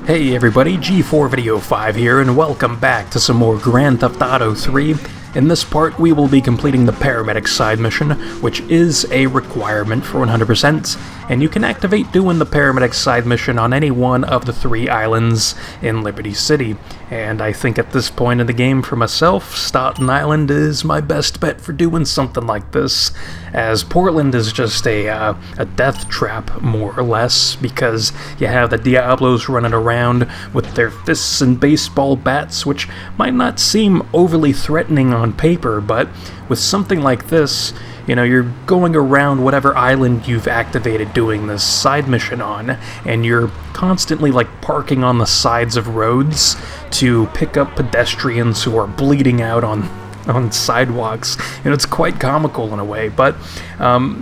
Hey everybody, G4 Video 5 here, and welcome back to some more Grand Theft Auto 3. In this part, we will be completing the Paramedic side mission, which is a requirement for 100%, and you can activate doing the Paramedic side mission on any one of the 3 islands in Liberty City. And I think at this point in the game, for myself, Staunton Island is my best bet for doing something like this, as Portland is just a death trap, more or less, because you have the Diablos running around with their fists and baseball bats, which might not seem overly threatening on paper, but with something like this, you know, you're going around whatever island you've activated doing this side mission on, and you're constantly, like, parking on the sides of roads to pick up pedestrians who are bleeding out on sidewalks, and it's quite comical in a way, but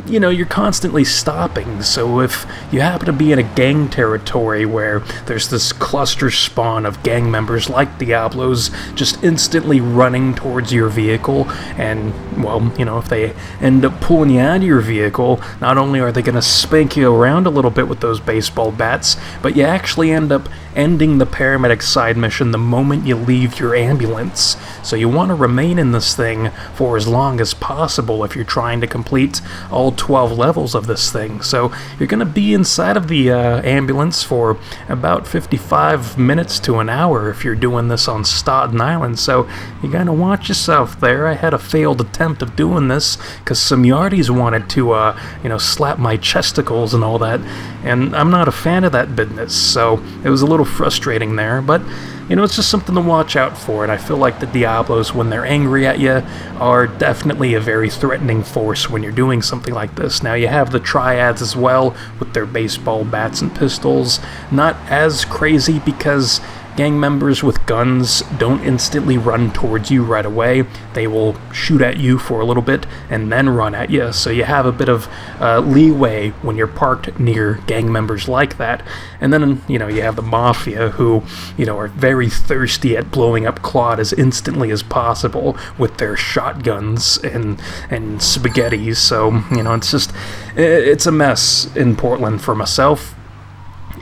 you know, you're constantly stopping, so if you happen to be in a gang territory where there's this cluster spawn of gang members like Diablos just instantly running towards your vehicle, and, well, you know, if they end up pulling you out of your vehicle, not only are they going to spank you around a little bit with those baseball bats, but you actually end up ending the Paramedic side mission the moment you leave your ambulance. So you want to remain in this thing for as long as possible if you're trying to complete all 12 levels of this thing. So you're going to be inside of the ambulance for about 55 minutes to an hour if you're doing this on Staunton Island, so you got to watch yourself there. I had a failed attempt of doing this because some yardies wanted to, you know, slap my chesticles and all that, and I'm not a fan of that business, so it was a little frustrating there, but you know, it's just something to watch out for, and I feel like the Diablos, when they're angry at you, are definitely a very threatening force when you're doing something like this. Now, you have the Triads as well, with their baseball bats and pistols. Not as crazy because gang members with guns don't instantly run towards you right away. They will shoot at you for a little bit and then run at you, so you have a bit of leeway when you're parked near gang members like that. And then, you know, you have the Mafia, who, you know, are very thirsty at blowing up Claude as instantly as possible with their shotguns and spaghettis, so, you know, it's a mess in Portland for myself.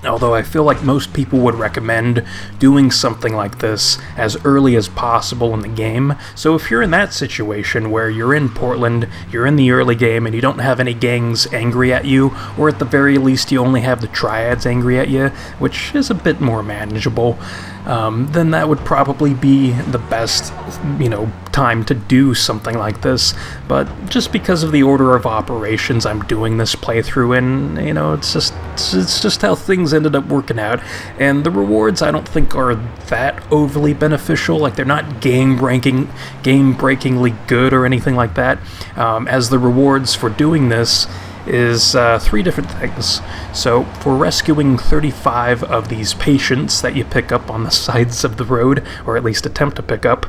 Although I feel like most people would recommend doing something like this as early as possible in the game. So if you're in that situation where you're in Portland, you're in the early game, and you don't have any gangs angry at you, or at the very least you only have the Triads angry at you, which is a bit more manageable, then that would probably be the best, you know, time to do something like this. But just because of the order of operations I'm doing this playthrough in, you know, it's just how things ended up working out, and the rewards I don't think are that overly beneficial. Like, they're not game-breakingly good or anything like that, as the rewards for doing this is 3 different things. So for rescuing 35 of these patients that you pick up on the sides of the road, or at least attempt to pick up,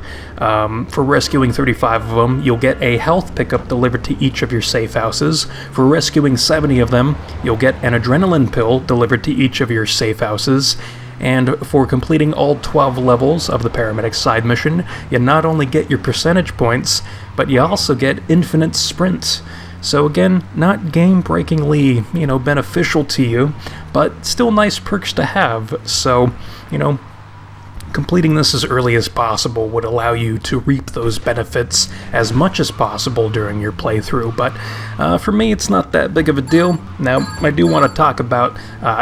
for rescuing 35 of them, you'll get a health pickup delivered to each of your safe houses. For rescuing 70 of them, you'll get an adrenaline pill delivered to each of your safe houses. And for completing all 12 levels of the Paramedic side mission, you not only get your percentage points, but you also get infinite sprint. So again, not game-breakingly, you know, beneficial to you, but still nice perks to have. So, you know, completing this as early as possible would allow you to reap those benefits as much as possible during your playthrough, but for me, it's not that big of a deal. Now, I do want to talk about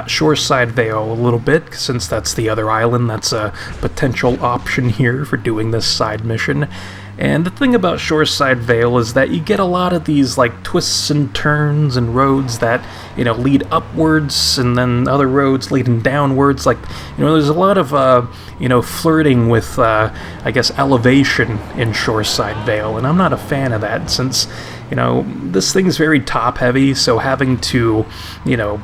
Shoreside Vale a little bit, since that's the other island that's a potential option here for doing this side mission. And the thing about Shoreside Vale is that you get a lot of these, like, twists and turns and roads that, you know, lead upwards, and then other roads leading downwards. Like, you know, there's a lot of, you know, flirting with, I guess, elevation in Shoreside Vale, and I'm not a fan of that, since, you know, this thing's very top-heavy, so having to, you know,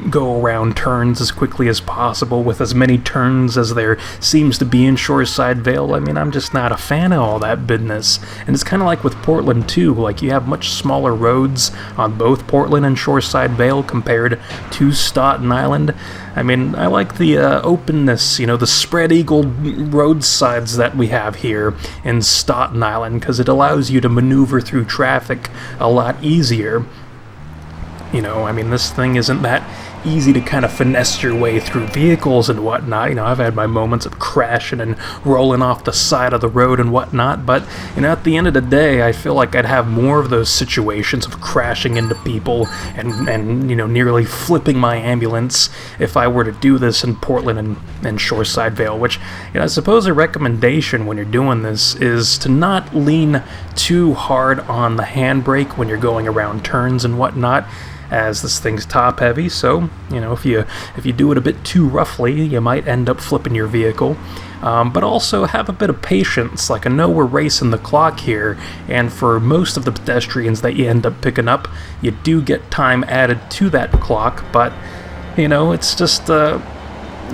go around turns as quickly as possible with as many turns as there seems to be in Shoreside Vale, I mean, I'm just not a fan of all that business. And it's kind of like with Portland too, like, you have much smaller roads on both Portland and Shoreside Vale compared to Staunton Island. I mean, I like the openness, you know, the spread-eagle roadsides that we have here in Staunton Island, because it allows you to maneuver through traffic a lot easier. You know, I mean, this thing isn't that easy to kind of finesse your way through vehicles and whatnot. You know, I've had my moments of crashing and rolling off the side of the road and whatnot, but, you know, at the end of the day, I feel like I'd have more of those situations of crashing into people and you know, nearly flipping my ambulance if I were to do this in Portland and Shoreside, Vale, which, you know, I suppose a recommendation when you're doing this is to not lean too hard on the handbrake when you're going around turns and whatnot, as this thing's top heavy. So, you know, if you do it a bit too roughly, you might end up flipping your vehicle. But also have a bit of patience. Like, I know we're racing the clock here, and for most of the pedestrians that you end up picking up, you do get time added to that clock, but, you know, it's just,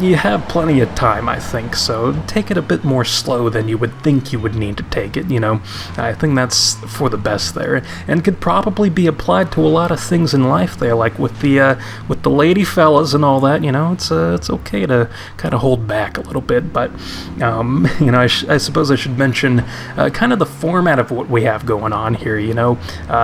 you have plenty of time, I think, so take it a bit more slow than you would think you would need to take it, you know. I think that's for the best there, and could probably be applied to a lot of things in life there, like with the lady fellas and all that, you know. It's okay to kind of hold back a little bit, but, you know, I suppose I should mention kind of the format of what we have going on here, you know.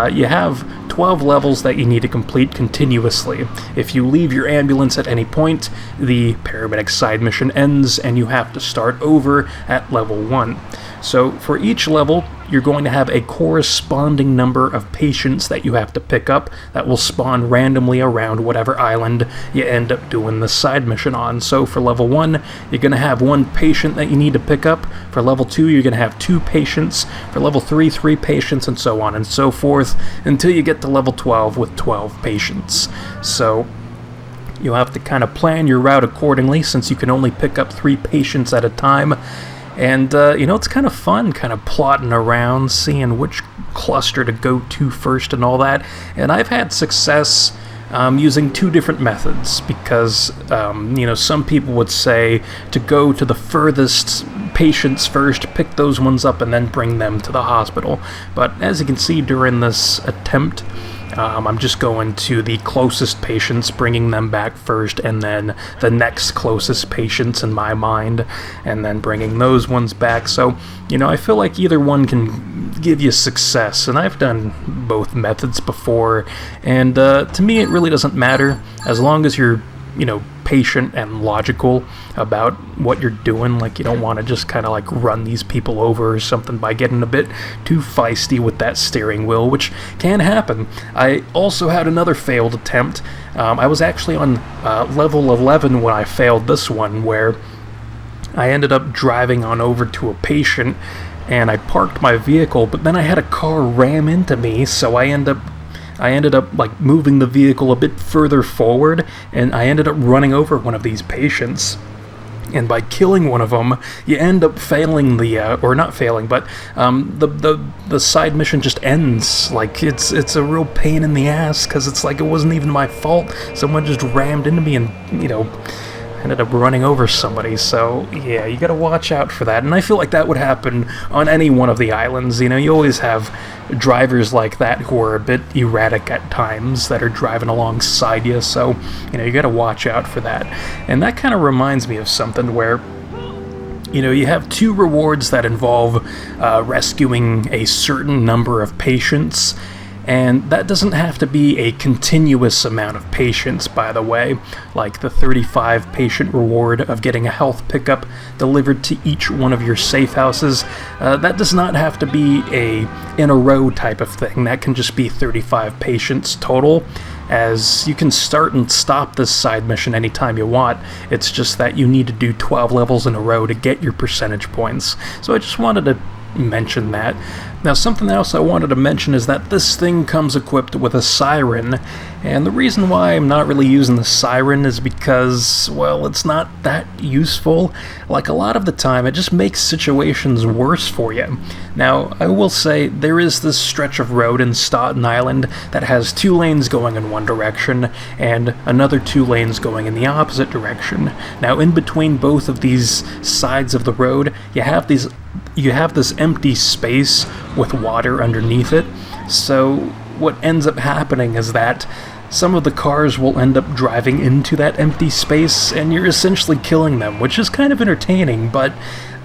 You have 12 levels that you need to complete continuously. If you leave your ambulance at any point, the Paramedic side mission ends and you have to start over at level 1. So for each level, you're going to have a corresponding number of patients that you have to pick up that will spawn randomly around whatever island you end up doing the side mission on. So for level 1, you're going to have 1 patient that you need to pick up. For level 2, you're going to have 2 patients. For level 3, 3 patients, and so on and so forth, until you get to level 12 with 12 patients. So you'll have to kind of plan your route accordingly, since you can only pick up 3 patients at a time. And, you know, it's kind of fun kind of plotting around, seeing which cluster to go to first and all that. And I've had success using 2 different methods, because, you know, some people would say to go to the furthest patients first, pick those ones up, and then bring them to the hospital. But as you can see during this attempt, I'm just going to the closest patients, bringing them back first, and then the next closest patients in my mind, and then bringing those ones back. So, you know, I feel like either one can give you success, and I've done both methods before, and to me it really doesn't matter, as long as you're, you know, patient and logical about what you're doing. Like, you don't want to just kind of like run these people over or something by getting a bit too feisty with that steering wheel, which can happen. I also had another failed attempt. I was actually on level 11 when I failed this one, where I ended up driving on over to a patient and I parked my vehicle, but then I had a car ram into me, so I ended up like moving the vehicle a bit further forward, and I ended up running over one of these patients. And by killing one of them, you end up failing the, or not failing, but the side mission just ends. Like, it's a real pain in the ass, because it's like it wasn't even my fault. Someone just rammed into me and, you know, ended up running over somebody. So yeah, you gotta watch out for that, and I feel like that would happen on any one of the islands. You know, you always have drivers like that who are a bit erratic at times, that are driving alongside you, so, you know, you gotta watch out for that. And that kind of reminds me of something where, you know, you have 2 rewards that involve rescuing a certain number of patients. And that doesn't have to be a continuous amount of patients, by the way, like the 35 patient reward of getting a health pickup delivered to each one of your safe houses. That does not have to be a in a row type of thing. That can just be 35 patients total, as you can start and stop this side mission anytime you want. It's just that you need to do 12 levels in a row to get your percentage points. So I just wanted to mention that. Now, something else I wanted to mention is that this thing comes equipped with a Siren, and the reason why I'm not really using the Siren is because, well, it's not that useful. Like, a lot of the time, it just makes situations worse for you. Now, I will say, there is this stretch of road in Staunton Island that has 2 lanes going in one direction, and another 2 lanes going in the opposite direction. Now, in between both of these sides of the road, you have this empty space with water underneath it. So what ends up happening is that some of the cars will end up driving into that empty space, and you're essentially killing them, which is kind of entertaining, but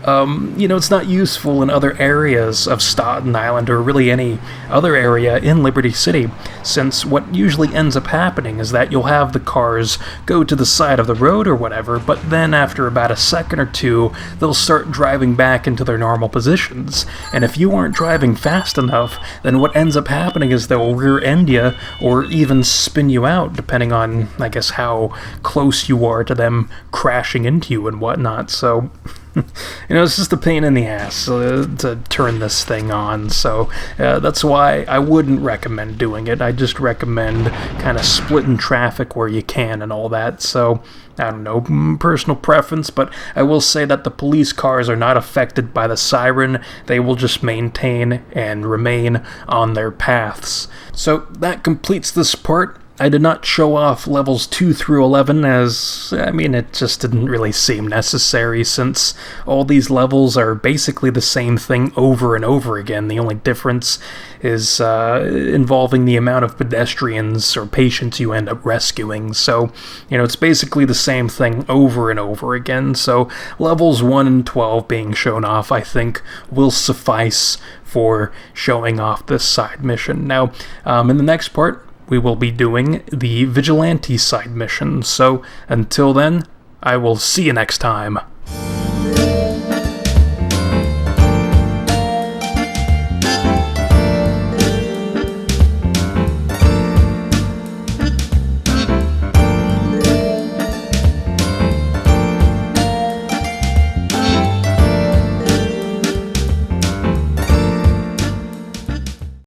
it's not useful in other areas of Staunton Island or really any other area in Liberty City, since what usually ends up happening is that you'll have the cars go to the side of the road or whatever, but then after about a second or two, they'll start driving back into their normal positions. And if you aren't driving fast enough, then what ends up happening is they'll rear-end you or even spin you out, depending on, I guess, how close you are to them crashing into you and whatnot. So it's just a pain in the ass to turn this thing on, so that's why I wouldn't recommend doing it. I just recommend kind of splitting traffic where you can and all that, so I don't know, personal preference, but I will say that the police cars are not affected by the siren. They will just maintain and remain on their paths. So that completes this part. I did not show off levels 2 through 11 as, it just didn't really seem necessary since all these levels are basically the same thing over and over again. The only difference is involving the amount of pedestrians or patients you end up rescuing. So, it's basically the same thing over and over again. So levels 1 and 12 being shown off, I think, will suffice for showing off this side mission. Now, in the next part, we will be doing the Vigilante side mission, so until then, I will see you next time.